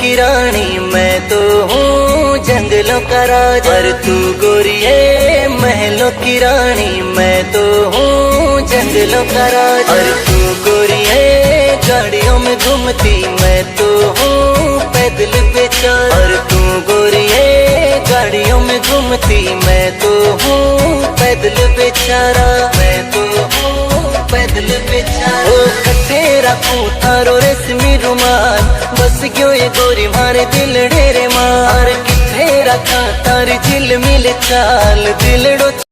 की रानी, मैं तो हूँ जंगलों का राजा। और तू गोरी है महलों की रानी, मैं तो हूँ जंगलों का राजा। और तू गोरी है गाड़ियों में घूमती, मैं तो हूँ पैदल बेचारा। और तू गोरी है गाड़ियों में घूमती, मैं तो हूँ पैदल बेचारा। मैं तो हूँ पैदल बेचारा। ओ कट्ठे रखूं थारो रेशमी रुमाल, बस क्यों ये गोरी मारे दिल ढेरे मार। किथे रखा तारी झिलमिल चाल, दिलड़ो